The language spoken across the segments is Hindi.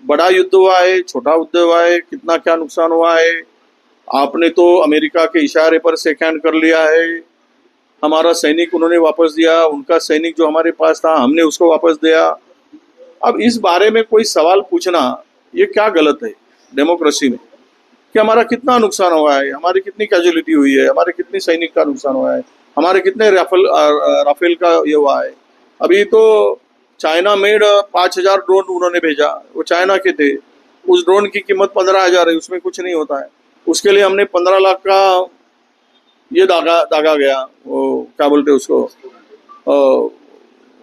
बड़ा युद्ध हुआ है, छोटा युद्ध हुआ है, कितना क्या नुकसान हुआ है। आपने तो अमेरिका के इशारे पर शेक हैंड कर लिया है, हमारा सैनिक उन्होंने वापस दिया, उनका सैनिक जो हमारे पास था हमने उसको वापस दिया। अब इस बारे में कोई सवाल पूछना ये क्या गलत है डेमोक्रेसी में, कि हमारा कितना नुकसान हुआ है, हमारी कितनी कैजुअलिटी हुई है, हमारे कितने सैनिक का नुकसान हुआ है, हमारे कितने राफेल का ये हुआ है। अभी तो चाइना मेड 5,000 ड्रोन उन्होंने भेजा, वो चाइना के थे, उस ड्रोन की कीमत 15,000 है, उसमें कुछ नहीं होता है। उसके लिए हमने 15 लाख का ये दागा गया, वो क्या बोलते उसको,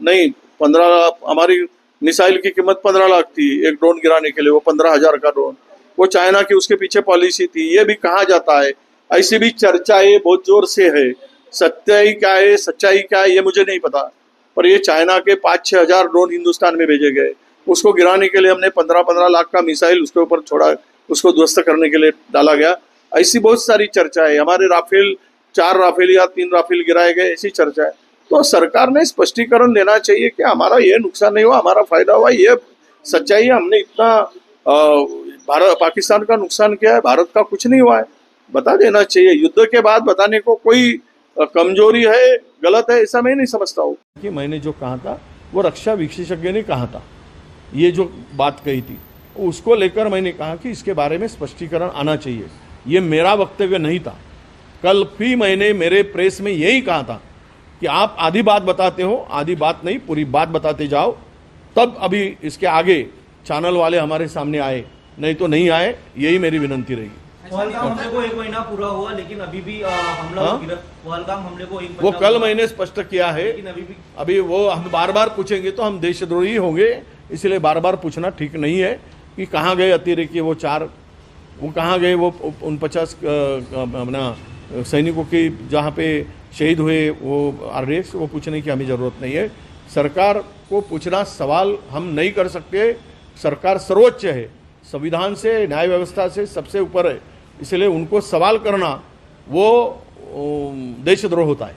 नहीं 15 हमारी मिसाइल की कीमत 15 लाख थी एक ड्रोन गिराने के लिए, वो 15,000 का ड्रोन, वो चाइना की उसके पीछे पॉलिसी थी। ये भी कहा जाता है, ऐसी भी चर्चाएं बहुत जोर से है, सच्चाई क्या है सच्चाई क्या है ये मुझे नहीं पता, पर ये चाइना के 5-6 हजार ड्रोन हिंदुस्तान में भेजे गए, उसको गिराने के लिए हमने 15-15 लाख का मिसाइल उसके ऊपर छोड़ा, उसको ध्वस्त करने के लिए डाला गया। ऐसी बहुत सारी चर्चा है, हमारे राफेल 4 राफेल या 3 राफेल गिराए गए, ऐसी चर्चा है। तो सरकार ने स्पष्टीकरण देना चाहिए कि हमारा ये नुकसान नहीं हुआ, हमारा फायदा हुआ, ये सच्चाई है। हमने इतना भारत पाकिस्तान का नुकसान किया है, भारत का कुछ नहीं हुआ है, बता देना चाहिए। युद्ध के बाद बताने को कोई कमजोरी है, गलत है, ऐसा मैं नहीं समझता हूँ। कि मैंने जो कहा था वो रक्षा विशेषज्ञ ने कहा था, ये जो बात कही थी उसको लेकर मैंने कहा कि इसके बारे में स्पष्टीकरण आना चाहिए। ये मेरा वक्तव्य नहीं था, कल भी मैंने मेरे प्रेस में यही कहा था कि आप आधी बात बताते हो, आधी बात नहीं पूरी बात बताते जाओ, तब अभी इसके आगे चैनल वाले हमारे सामने आए, नहीं तो नहीं आए, यही मेरी विनंती रहेगी। हमले को 1 महीना पूरा हुआ लेकिन अभी भी हमला हमले को 1 महीना वो कल मैंने स्पष्ट किया है, लेकिन अभी वो हम बार बार पूछेंगे तो हम देशद्रोही होंगे, इसलिए बार बार पूछना ठीक नहीं है कि कहाँ गए अतिरेकी वो 4, वो कहाँ गए वो 49 अपना सैनिकों की जहाँ पे शहीद हुए वो RDX, वो पूछने की हमें ज़रूरत नहीं है। सरकार को पूछना सवाल हम नहीं कर सकते, सरकार सर्वोच्च है, संविधान से न्याय व्यवस्था से सबसे ऊपर है, इसलिए उनको सवाल करना वो देशद्रोह होता है।